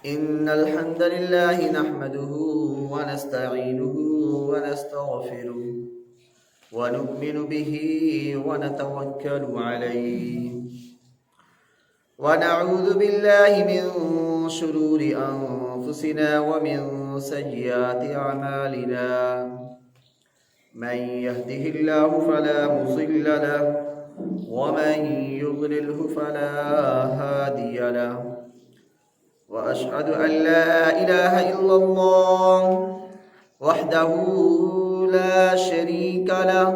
إن الحمد لله نحمده ونستعينه ونستغفره ونؤمن به ونتوكل عليه ونعوذ بالله من شرور أنفسنا ومن سيئات أعمالنا من يهده الله فلا مضل له ومن يضلله فلا هادي له وأشهد أن لا إله إلا الله وحده لا شريك له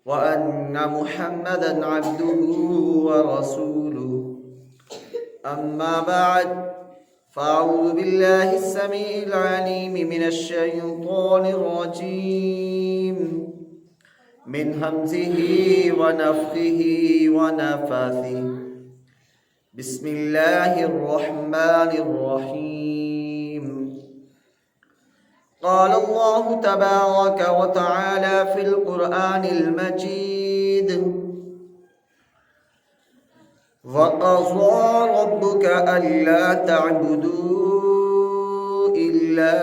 وأن محمدا عبده ورسوله أما بعد فأعوذ بالله السميع العليم من الشيطان الرجيم من همزه ونفخه ونفثه بسم الله الرحمن الرحيم قال الله تبارك وتعالى في القرآن المجيد وقضى ربك ألا تعبدوا إلا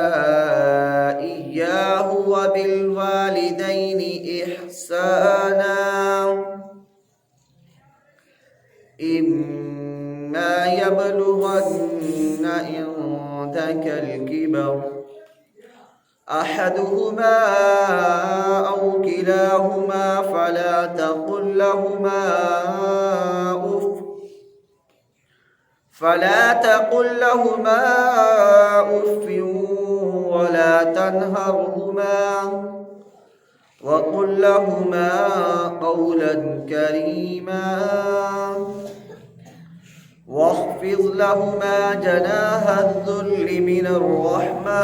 إياه وبالوالدين إحسانا إما يبلغن عندك الكبر أحدهما أو كلاهما فلا تقل لهما أف ولا تنهرهما وقل لهما قولا كريما واخفض لهما جناح الذل من الرحمة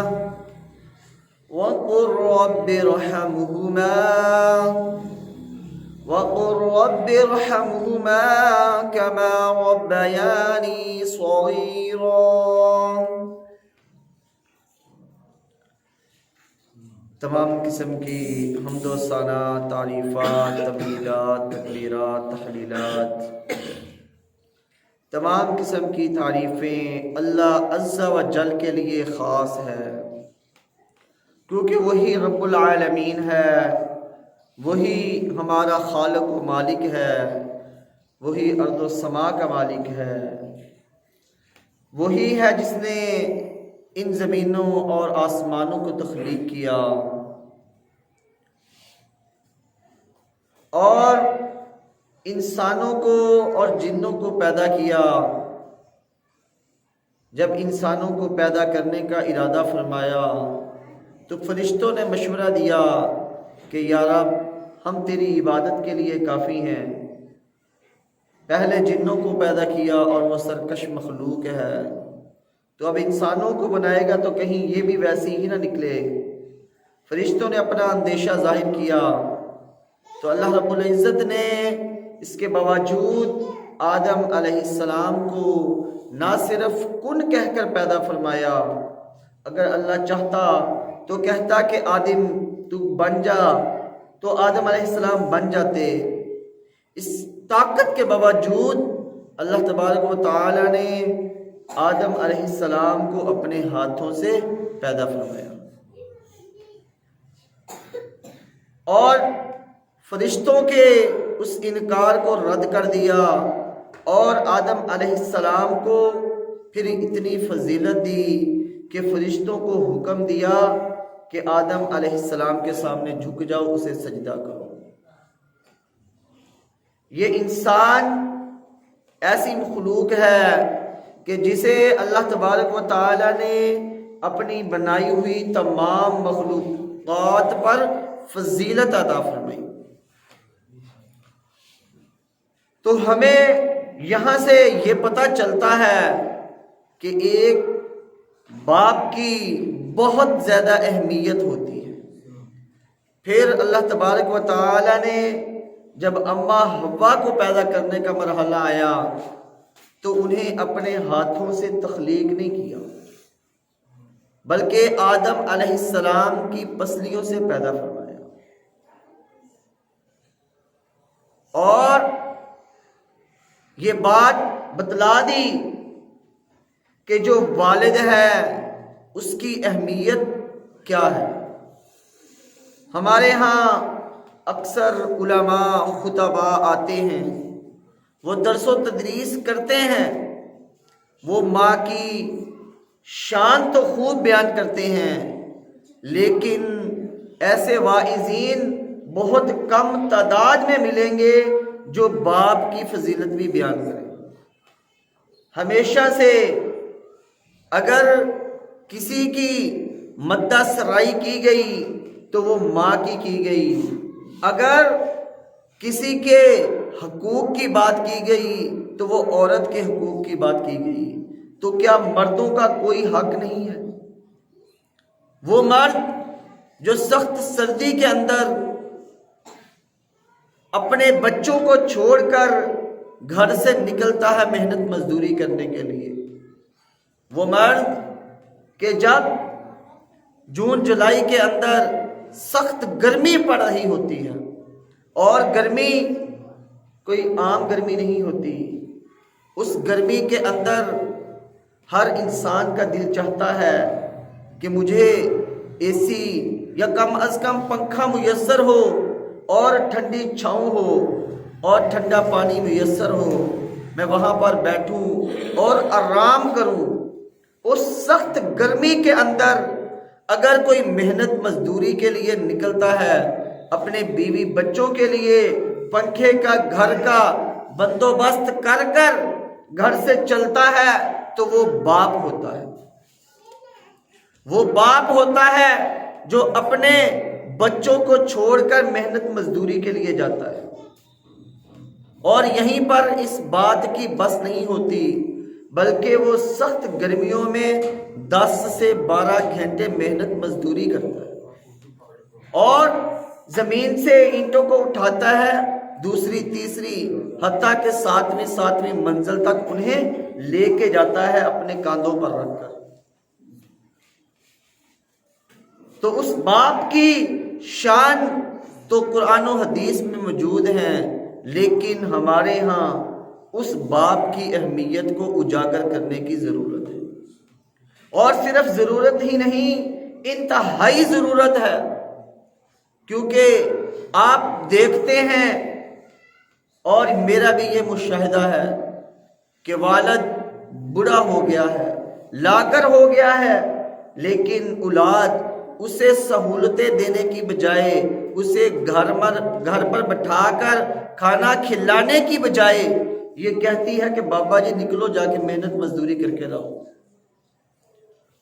وقل رب ارحمهما كما ربياني صغيرا۔ تمام قسم کی حمد و ثنا، تعریفات، تبلیغات، تکبیرات، تحلیلات، تمام قسم کی تعریفیں اللہ عز و جل کے لیے خاص ہے، کیونکہ وہی رب العالمین ہے، وہی ہمارا خالق و مالک ہے، وہی ارض و سما کا مالک ہے، وہی ہے جس نے ان زمینوں اور آسمانوں کو تخلیق کیا اور انسانوں کو اور جنوں کو پیدا کیا۔ جب انسانوں کو پیدا کرنے کا ارادہ فرمایا تو فرشتوں نے مشورہ دیا کہ یا رب ہم تیری عبادت کے لیے کافی ہیں۔ پہلے جنوں کو پیدا کیا اور وہ سرکش مخلوق ہے، تو اب انسانوں کو بنائے گا تو کہیں یہ بھی ویسی ہی نہ نکلے۔ فرشتوں نے اپنا اندیشہ ظاہر کیا تو اللہ رب العزت نے اس کے باوجود آدم علیہ السلام کو نہ صرف کن کہہ کر پیدا فرمایا، اگر اللہ چاہتا تو کہتا کہ آدم تو بن جا تو آدم علیہ السلام بن جاتے۔ اس طاقت کے باوجود اللہ تبارک و تعالی نے آدم علیہ السلام کو اپنے ہاتھوں سے پیدا فرمایا اور فرشتوں کے اس انکار کو رد کر دیا، اور آدم علیہ السلام کو پھر اتنی فضیلت دی کہ فرشتوں کو حکم دیا کہ آدم علیہ السلام کے سامنے جھک جاؤ، اسے سجدہ کرو۔ یہ انسان ایسی مخلوق ہے کہ جسے اللہ تبارک و تعالی نے اپنی بنائی ہوئی تمام مخلوقات پر فضیلت عطا فرمائی۔ تو ہمیں یہاں سے یہ پتہ چلتا ہے کہ ایک باپ کی بہت زیادہ اہمیت ہوتی ہے۔ پھر اللہ تبارک و تعالی نے جب اماں حوا کو پیدا کرنے کا مرحلہ آیا تو انہیں اپنے ہاتھوں سے تخلیق نہیں کیا، بلکہ آدم علیہ السلام کی پسلیوں سے پیدا فرمایا۔ اور یہ بات بتلا دی کہ جو والد ہے اس کی اہمیت کیا ہے۔ ہمارے ہاں اکثر علماء خطباء آتے ہیں، وہ درس و تدریس کرتے ہیں، وہ ماں کی شان تو خوب بیان کرتے ہیں، لیکن ایسے واعظین بہت کم تعداد میں ملیں گے جو باپ کی فضیلت بھی بیان کریں۔ ہمیشہ سے اگر کسی کی مدح سرائی کی گئی تو وہ ماں کی گئی، اگر کسی کے حقوق کی بات کی گئی تو وہ عورت کے حقوق کی بات کی گئی۔ تو کیا مردوں کا کوئی حق نہیں ہے؟ وہ مرد جو سخت سردی کے اندر اپنے بچوں کو چھوڑ کر گھر سے نکلتا ہے محنت مزدوری کرنے کے لیے، وہ مرد کہ جب جون جولائی کے اندر سخت گرمی پڑ رہی ہوتی ہے، اور گرمی کوئی عام گرمی نہیں ہوتی، اس گرمی کے اندر ہر انسان کا دل چاہتا ہے کہ مجھے اے سی یا کم از کم پنکھا میسر ہو، اور ٹھنڈی چھاؤں ہو، اور ٹھنڈا پانی میسر ہو، میں وہاں پر بیٹھوں اور آرام کروں۔ اس سخت گرمی کے اندر اگر کوئی محنت مزدوری کے لیے نکلتا ہے، اپنے بیوی بچوں کے لیے پنکھے کا گھر کا بندوبست کر کر گھر سے چلتا ہے، تو وہ باپ ہوتا ہے۔ وہ باپ ہوتا ہے جو اپنے بچوں کو چھوڑ کر محنت مزدوری کے لیے جاتا ہے۔ اور یہیں پر اس بات کی بس نہیں ہوتی، بلکہ وہ سخت گرمیوں میں 10 سے 12 گھنٹے محنت مزدوری کرتا ہے، اور زمین سے اینٹوں کو اٹھاتا ہے، دوسری تیسری حتیٰ کہ 7ویں منزل تک انہیں لے کے جاتا ہے اپنے کاندھوں پر رکھ کر۔ تو اس باپ کی شان تو قرآن و حدیث میں موجود ہیں، لیکن ہمارے ہاں اس باپ کی اہمیت کو اجاگر کرنے کی ضرورت ہے، اور صرف ضرورت ہی نہیں، انتہائی ضرورت ہے۔ کیونکہ آپ دیکھتے ہیں، اور میرا بھی یہ مشاہدہ ہے کہ والد بوڑھا ہو گیا ہے، لاغر ہو گیا ہے، لیکن اولاد اسے سہولتیں دینے کی بجائے، اسے گھر پر بٹھا کر کھانا کھلانے کی بجائے یہ کہتی ہے کہ بابا جی نکلو جا کے محنت مزدوری کر کے رہو۔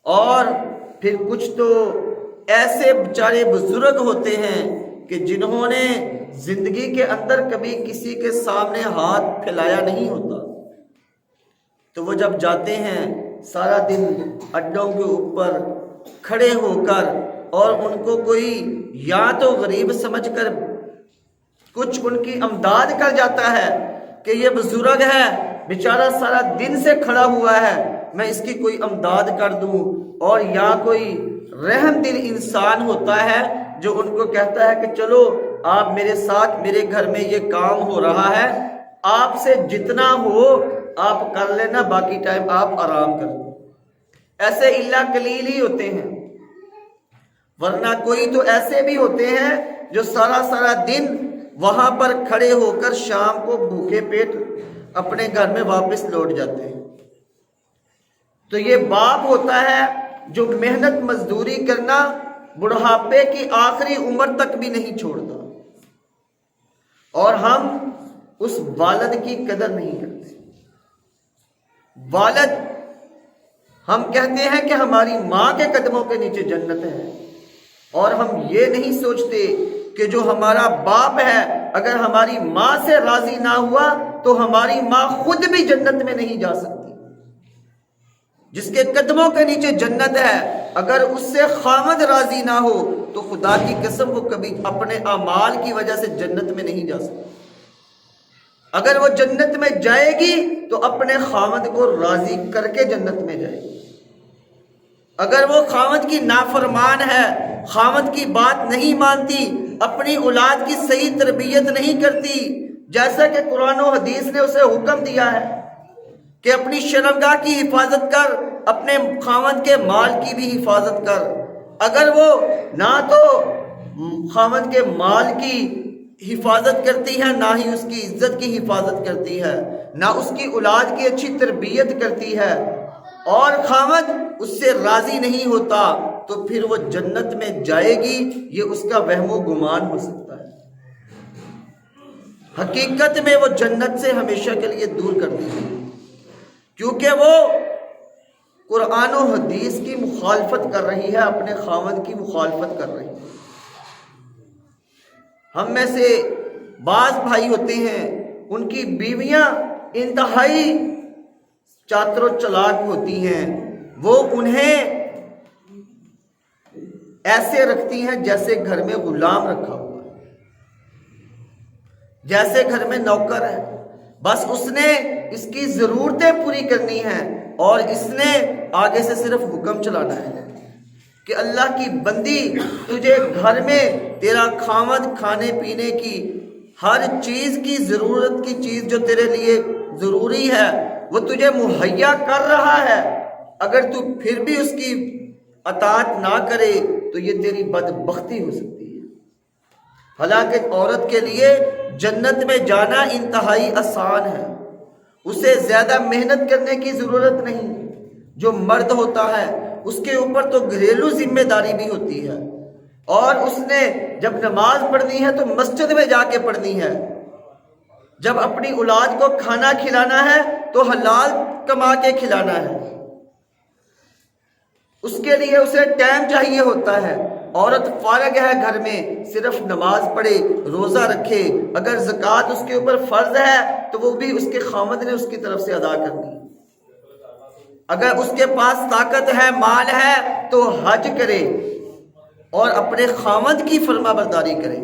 اور پھر کچھ تو ایسے بیچارے بزرگ ہوتے ہیں کہ جنہوں نے زندگی کے اندر کبھی کسی کے سامنے ہاتھ پھیلایا نہیں ہوتا، تو وہ جب جاتے ہیں سارا دن اڈوں کے اوپر کھڑے ہو کر، اور ان کو کوئی یا تو غریب سمجھ کر کچھ ان کی امداد کر جاتا ہے کہ یہ بزرگ ہے بیچارہ سارا دن سے کھڑا ہوا ہے، میں اس کی کوئی امداد کر دوں، اور یا کوئی رحم دل انسان ہوتا ہے جو ان کو کہتا ہے کہ چلو آپ میرے ساتھ، میرے گھر میں یہ کام ہو رہا ہے، آپ سے جتنا ہو آپ کر لینا، باقی ٹائم آپ آرام کر دو۔ ایسے اللہ قلیل ہی ہوتے ہیں، ورنہ کوئی تو ایسے بھی ہوتے ہیں جو سارا دن وہاں پر کھڑے ہو کر شام کو بھوکے پیٹ اپنے گھر میں واپس لوٹ جاتے ہیں۔ تو یہ باپ ہوتا ہے جو محنت مزدوری کرنا بڑھاپے کی آخری عمر تک بھی نہیں چھوڑتا، اور ہم اس والد کی قدر نہیں کرتے۔ والد، ہم کہتے ہیں کہ ہماری ماں کے قدموں کے نیچے جنت ہے، اور ہم یہ نہیں سوچتے کہ جو ہمارا باپ ہے اگر ہماری ماں سے راضی نہ ہوا تو ہماری ماں خود بھی جنت میں نہیں جا سکتی۔ جس کے قدموں کے نیچے جنت ہے، اگر اس سے خامد راضی نہ ہو تو خدا کی قسم وہ کبھی اپنے اعمال کی وجہ سے جنت میں نہیں جا سکتی۔ اگر وہ جنت میں جائے گی تو اپنے خامد کو راضی کر کے جنت میں جائے گی۔ اگر وہ خامد کی نافرمان ہے، خامد کی بات نہیں مانتی، اپنی اولاد کی صحیح تربیت نہیں کرتی، جیسا کہ قرآن و حدیث نے اسے حکم دیا ہے کہ اپنی شرمگاہ کی حفاظت کر، اپنے خاوند کے مال کی بھی حفاظت کر۔ اگر وہ نہ تو خاوند کے مال کی حفاظت کرتی ہے، نہ ہی اس کی عزت کی حفاظت کرتی ہے، نہ اس کی اولاد کی اچھی تربیت کرتی ہے، اور خاوند اس سے راضی نہیں ہوتا، تو پھر وہ جنت میں جائے گی، یہ اس کا وہم و گمان ہو سکتا ہے۔ حقیقت میں وہ جنت سے ہمیشہ کے لیے دور کر دی گئی، کیونکہ وہ قرآن و حدیث کی مخالفت کر رہی ہے، اپنے خاوند کی مخالفت کر رہی ہے۔ ہم میں سے بعض بھائی ہوتے ہیں، ان کی بیویاں انتہائی چاتر و چلاک ہوتی ہیں، وہ انہیں ایسے رکھتی ہیں جیسے گھر میں غلام رکھا ہوا ہے، جیسے گھر میں نوکر ہے، بس اس نے اس کی ضرورتیں پوری کرنی ہیں اور اس نے آگے سے صرف حکم چلانا ہے کہ اللہ کی بندی، تجھے گھر میں تیرا خاوند کھانے پینے کی ہر چیز کی ضرورت کی چیز جو تیرے لیے ضروری ہے وہ تجھے مہیا کر رہا ہے، اگر تو پھر بھی اس کی اطاعت نہ کرے تو یہ تیری بدبختی ہو سکتی ہے۔ حالانکہ عورت کے لیے جنت میں جانا انتہائی آسان ہے، اسے زیادہ محنت کرنے کی ضرورت نہیں۔ جو مرد ہوتا ہے اس کے اوپر تو گھریلو ذمہ داری بھی ہوتی ہے، اور اس نے جب نماز پڑھنی ہے تو مسجد میں جا کے پڑھنی ہے، جب اپنی اولاد کو کھانا کھلانا ہے تو حلال کما کے کھلانا ہے، اس کے لیے اسے ٹائم چاہیے ہوتا ہے۔ عورت فارغ ہے گھر میں، صرف نماز پڑھے، روزہ رکھے، اگر زکوٰۃ اس کے اوپر فرض ہے تو وہ بھی اس کے خاوند نے اس کی طرف سے ادا کرنی ہے۔ اگر اس کے پاس طاقت ہے، مال ہے، تو حج کرے اور اپنے خاوند کی فرما برداری کرے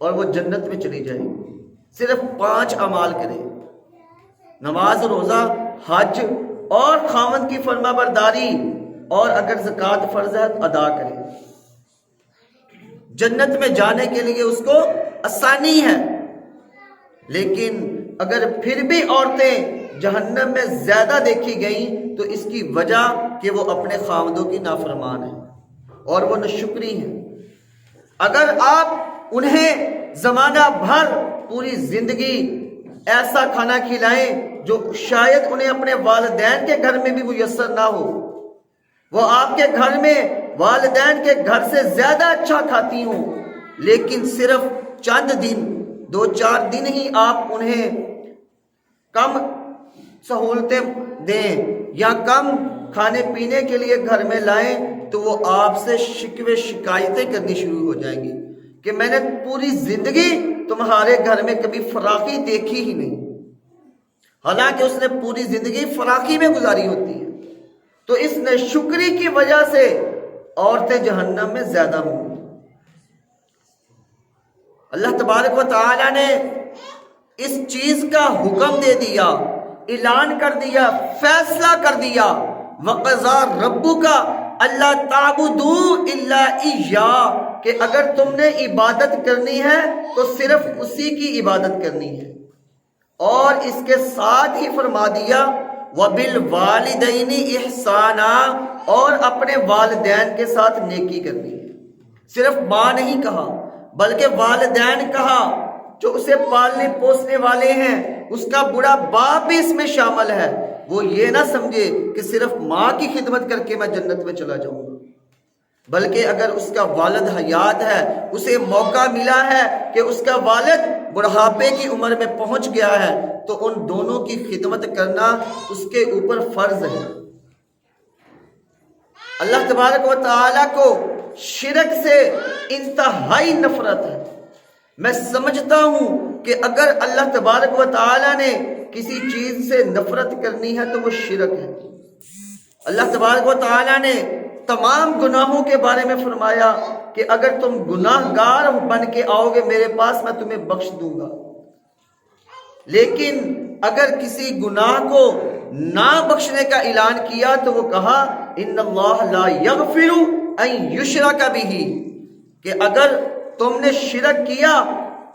اور وہ جنت میں چلی جائے گی۔ صرف 5 اعمال کرے، نماز، روزہ، حج اور خاوند کی فرما برداری، اور اگر زکوٰۃ فرض ہے تو ادا کرے، جنت میں جانے کے لیے اس کو آسانی ہے۔ لیکن اگر پھر بھی عورتیں جہنم میں زیادہ دیکھی گئیں تو اس کی وجہ کہ وہ اپنے خاوندوں کی نافرمان ہیں اور وہ ناشکری ہیں۔ اگر آپ انہیں زمانہ بھر پوری زندگی ایسا کھانا کھلائیں جو شاید انہیں اپنے والدین کے گھر میں بھی میسر نہ ہو، وہ آپ کے گھر میں والدین کے گھر سے زیادہ اچھا کھاتی ہوں، لیکن صرف چند دن، 2-4 دن ہی آپ انہیں کم سہولتیں دیں یا کم کھانے پینے کے لیے گھر میں لائیں، تو وہ آپ سے شکوے شکایتیں کرنی شروع ہو جائیں گی کہ میں نے پوری زندگی تمہارے گھر میں کبھی فراخی دیکھی ہی نہیں، حالانکہ اس نے پوری زندگی فراخی میں گزاری ہوتی ہے۔ تو اس ناشکری کی وجہ سے عورتیں جہنم میں زیادہ ہوں گی۔ اللہ تبارک و تعالی نے اس چیز کا حکم دے دیا، اعلان کر دیا، فیصلہ کر دیا، وَقَضَىٰ رَبُّكَ أَلَّا تَعْبُدُوا إِلَّا إِيَّاهُ، کہ اگر تم نے عبادت کرنی ہے تو صرف اسی کی عبادت کرنی ہے، اور اس کے ساتھ ہی فرما دیا وَبِالْوَالِدَيْنِ إِحْسَانًا، اور اپنے والدین کے ساتھ نیکی کرنی ہے۔ صرف ماں نہیں کہا بلکہ والدین کہا، جو اسے پالنے پوسنے والے ہیں، اس کا بڑا باپ بھی اس میں شامل ہے۔ وہ یہ نہ سمجھے کہ صرف ماں کی خدمت کر کے میں جنت میں چلا جاؤں گا، بلکہ اگر اس کا والد حیات ہے، اسے موقع ملا ہے کہ اس کا والد بڑھاپے کی عمر میں پہنچ گیا ہے، تو ان دونوں کی خدمت کرنا اس کے اوپر فرض ہے۔ اللہ تبارک و تعالیٰ کو شرک سے انتہائی نفرت ہے۔ میں سمجھتا ہوں کہ اگر اللہ تبارک و تعالیٰ نے کسی چیز سے نفرت کرنی ہے تو وہ شرک ہے۔ اللہ تبارک و تعالیٰ نے تمام گناہوں کے بارے میں فرمایا کہ اگر تم گناہ گار بن کے آؤ گے میرے پاس، میں تمہیں بخش دوں گا، لیکن اگر کسی گناہ کو نہ بخشنے کا اعلان کیا تو وہ کہا ان اللہ لا یغفر ان یشرک بہ، کہ اگر تم نے شرک کیا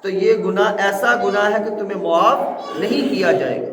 تو یہ گناہ ایسا گناہ ہے کہ تمہیں معاف نہیں کیا جائے گا۔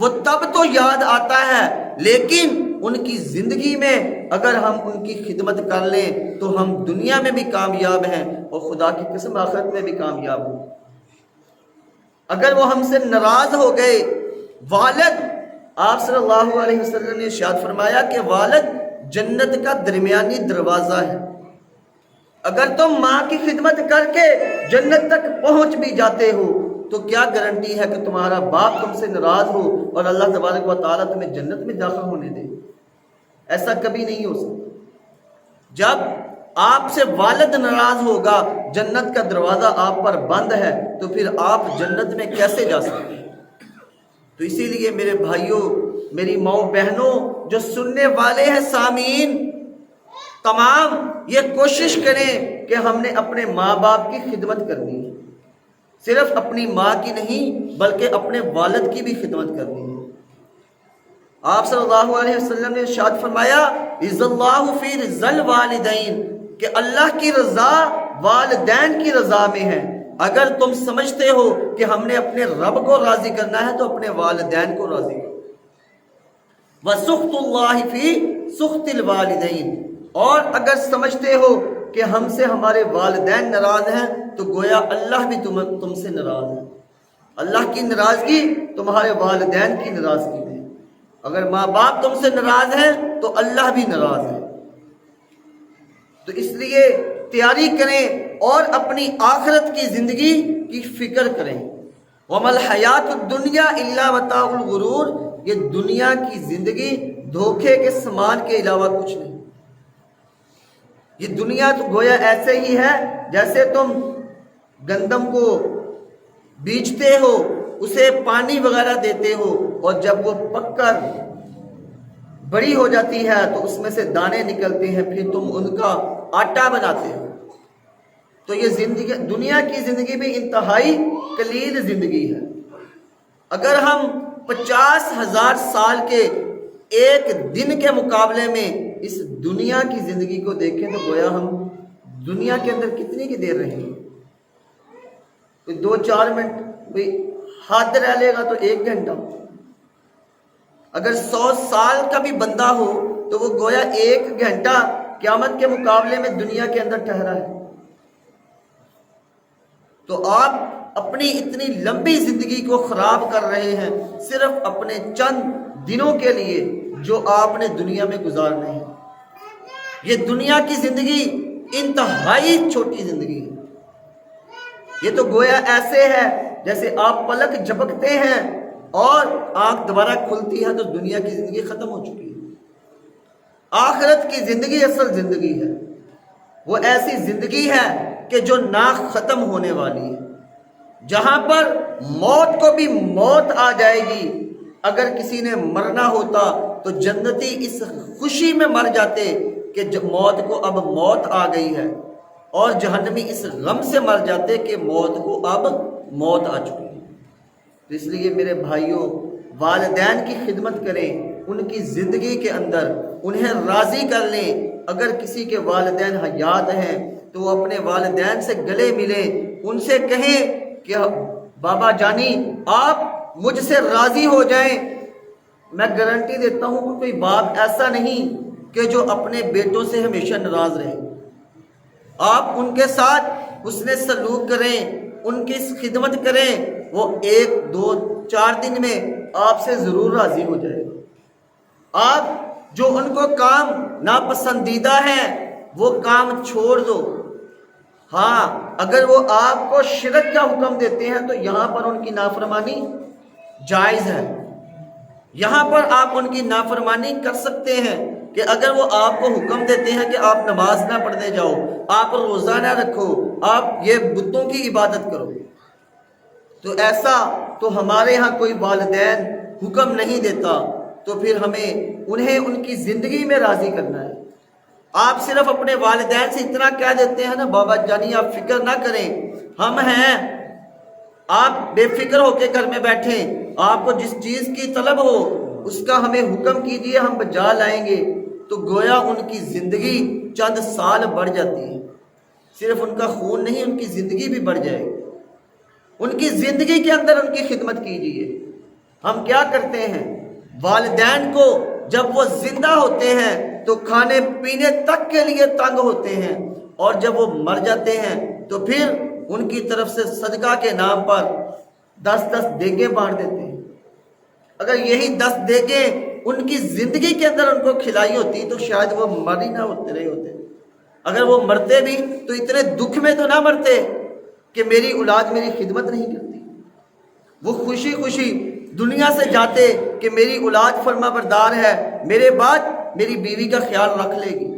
وہ تب تو یاد آتا ہے، لیکن ان کی زندگی میں اگر ہم ان کی خدمت کر لیں تو ہم دنیا میں بھی کامیاب ہیں اور خدا کی قسم آخرت میں بھی کامیاب ہوں۔ اگر وہ ہم سے ناراض ہو گئے، والد، آپ صلی اللہ علیہ وسلم نے ارشاد فرمایا کہ والد جنت کا درمیانی دروازہ ہے۔ اگر تم ماں کی خدمت کر کے جنت تک پہنچ بھی جاتے ہو تو کیا گارنٹی ہے کہ تمہارا باپ تم سے ناراض ہو اور اللہ تبارک و تعالیٰ تمہیں جنت میں داخل ہونے دے؟ ایسا کبھی نہیں ہو سکتا۔ جب آپ سے والد ناراض ہوگا، جنت کا دروازہ آپ پر بند ہے، تو پھر آپ جنت میں کیسے جا سکتے ہیں؟ تو اسی لیے میرے بھائیوں، میری ماؤں بہنوں، جو سننے والے ہیں، سامعین تمام، یہ کوشش کریں کہ ہم نے اپنے ماں باپ کی خدمت کرنی ہے، صرف اپنی ماں کی نہیں بلکہ اپنے والد کی بھی خدمت کرنی ہے۔ آپ صلی اللہ علیہ وسلم نے ارشاد فرمایا، رضا اللہ فی رضا الوالدین، کہ اللہ کی رضا والدین کی رضا میں ہے۔ اگر تم سمجھتے ہو کہ ہم نے اپنے رب کو راضی کرنا ہے تو اپنے والدین کو راضی کرو۔ وَسُخْطُ اللَّهِ فِي سُخْطِ الْوَالِدَيْنِ، اور اگر سمجھتے ہو کہ ہم سے ہمارے والدین ناراض ہیں تو گویا اللہ بھی تم سے ناراض ہے۔ اللہ کی ناراضگی تمہارے والدین کی ناراضگی میں۔ اگر ماں باپ تم سے ناراض ہیں تو اللہ بھی ناراض ہے۔ تو اس لیے تیاری کریں اور اپنی آخرت کی زندگی کی فکر کریں۔ وَمَا الْحَيَاةُ الدُّنْيَا إِلَّا مَتَاعُ الْغُرُورِ، یہ دنیا کی زندگی دھوکے کے سامان کے علاوہ کچھ نہیں۔ یہ دنیا تو گویا ایسے ہی ہے جیسے تم گندم کو بیچتے ہو، اسے پانی وغیرہ دیتے ہو، اور جب وہ پک کر بڑی ہو جاتی ہے تو اس میں سے دانے نکلتے ہیں، پھر تم ان کا آٹا بناتے ہو۔ تو یہ زندگی، دنیا کی زندگی بھی انتہائی قلیل زندگی ہے۔ اگر ہم 50,000 سال کے ایک دن کے مقابلے میں اس دنیا کی زندگی کو دیکھیں تو گویا ہم دنیا کے اندر کتنی کی دیر رہیں گے؟ کوئی 2-4 منٹ، کوئی حد رہ لے گا تو 1 گھنٹہ۔ اگر 100 سال کا بھی بندہ ہو تو وہ گویا 1 گھنٹہ قیامت کے مقابلے میں دنیا کے اندر ٹھہرا ہے۔ تو آپ اپنی اتنی لمبی زندگی کو خراب کر رہے ہیں صرف اپنے چند دنوں کے لیے جو آپ نے دنیا میں گزارنے ہیں۔ یہ دنیا کی زندگی انتہائی چھوٹی زندگی ہے۔ یہ تو گویا ایسے ہے جیسے آپ پلک جھپکتے ہیں اور آنکھ دوبارہ کھلتی ہے تو دنیا کی زندگی ختم ہو چکی ہے۔ آخرت کی زندگی اصل زندگی ہے، وہ ایسی زندگی ہے کہ جو نہ ختم ہونے والی ہے، جہاں پر موت کو بھی موت آ جائے گی۔ اگر کسی نے مرنا ہوتا تو جنتی اس خوشی میں مر جاتے کہ موت کو اب موت آ گئی ہے، اور جہنمی اس غم سے مر جاتے کہ موت کو اب موت آ چکی ہے۔ تو اس لیے میرے بھائیوں، والدین کی خدمت کریں، ان کی زندگی کے اندر انہیں راضی کر لیں۔ اگر کسی کے والدین حیات ہیں تو وہ اپنے والدین سے گلے ملیں، ان سے کہیں کہ بابا جانی آپ مجھ سے راضی ہو جائیں۔ میں گارنٹی دیتا ہوں کہ کوئی باپ ایسا نہیں کہ جو اپنے بیٹوں سے ہمیشہ ناراض رہے۔ آپ ان کے ساتھ حسن سلوک کریں، ان کی خدمت کریں، وہ 1-2-4 دن میں آپ سے ضرور راضی ہو جائے گا۔ آپ جو ان کو کام ناپسندیدہ ہیں وہ کام چھوڑ دو۔ ہاں، اگر وہ آپ کو شرک کا حکم دیتے ہیں تو یہاں پر ان کی نافرمانی جائز ہے، یہاں پر آپ ان کی نافرمانی کر سکتے ہیں کہ اگر وہ آپ کو حکم دیتے ہیں کہ آپ نماز نہ پڑھنے جاؤ، آپ روزہ نہ رکھو، آپ یہ بتوں کی عبادت کرو، تو ایسا تو ہمارے ہاں کوئی والدین حکم نہیں دیتا، تو پھر ہمیں انہیں ان کی زندگی میں راضی کرنا ہے۔ آپ صرف اپنے والدین سے اتنا کہہ دیتے ہیں نا، بابا جانی آپ فکر نہ کریں، ہم ہیں، آپ بے فکر ہو کے گھر میں بیٹھیں، آپ کو جس چیز کی طلب ہو اس کا ہمیں حکم کیجئے، ہم بجا لائیں گے، تو گویا ان کی زندگی چند سال بڑھ جاتی ہے۔ صرف ان کا خون نہیں، ان کی زندگی بھی بڑھ جائے گی۔ ان کی زندگی کے اندر ان کی خدمت کیجئے۔ ہم کیا کرتے ہیں؟ والدین کو جب وہ زندہ ہوتے ہیں تو کھانے پینے تک کے لیے تنگ ہوتے ہیں، اور جب وہ مر جاتے ہیں تو پھر ان کی طرف سے صدقہ کے نام پر 10 دیگیں بانٹ دیتے ہیں۔ اگر یہی 10 دیگیں ان کی زندگی کے اندر ان کو کھلائی ہوتی تو شاید وہ مر ہی نہ رہے ہوتے۔ اگر وہ مرتے بھی تو اتنے دکھ میں تو نہ مرتے کہ میری اولاد میری خدمت نہیں کرتی، وہ خوشی خوشی دنیا سے جاتے کہ میری اولاد فرما بردار ہے، میرے بعد میری بیوی کا خیال رکھ لے گی۔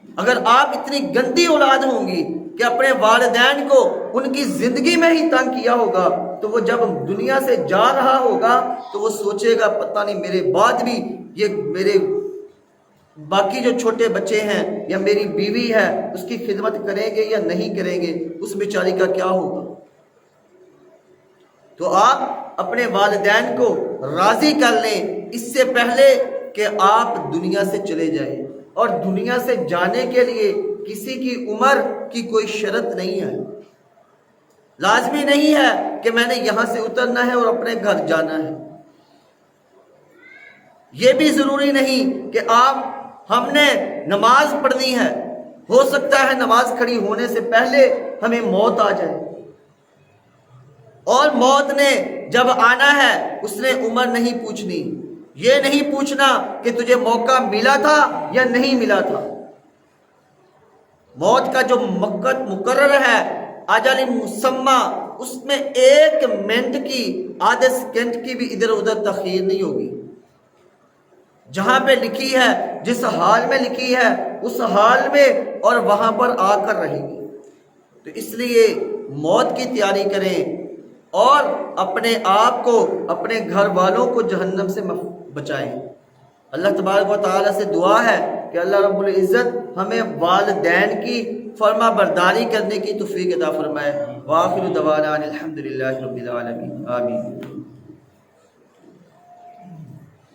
اگر آپ اتنی گندی اولاد ہوں گی کہ اپنے والدین کو ان کی زندگی میں ہی تنگ کیا ہوگا، تو وہ جب دنیا سے جا رہا ہوگا تو وہ سوچے گا پتہ نہیں میرے بعد بھی یہ میرے باقی جو چھوٹے بچے ہیں یا میری بیوی ہے اس کی خدمت کریں گے یا نہیں کریں گے، اس بیچاری کا کیا ہوگا۔ تو آپ اپنے والدین کو راضی کر لیں اس سے پہلے کہ آپ دنیا سے چلے جائیں، اور دنیا سے جانے کے لیے کسی کی عمر کی کوئی شرط نہیں ہے۔ لازمی نہیں ہے کہ میں نے یہاں سے اترنا ہے اور اپنے گھر جانا ہے۔ یہ بھی ضروری نہیں کہ ہم نے نماز پڑھنی ہے، ہو سکتا ہے نماز کھڑی ہونے سے پہلے ہمیں موت آ جائے، اور موت نے جب آنا ہے اس نے عمر نہیں پوچھنی، یہ نہیں پوچھنا کہ تجھے موقع ملا تھا یا نہیں ملا تھا۔ موت کا جو وقت مقرر ہے اجل مسمى، اس میں 1 منٹ کی آدھے سیکنڈ کی بھی ادھر ادھر تاخیر نہیں ہوگی۔ جہاں پہ لکھی ہے، جس حال میں لکھی ہے اس حال میں اور وہاں پر آ کر رہے گی۔ تو اس لیے موت کی تیاری کریں اور اپنے آپ کو اپنے گھر والوں کو جہنم سے بچائیں۔ اللہ تبارک و تعالیٰ سے دعا ہے کہ اللہ رب العزت ہمیں والدین کی فرما برداری کرنے کی توفیق عطا فرمائے۔ وآخر دعوانا الحمدللہ رب العالمین، آمین۔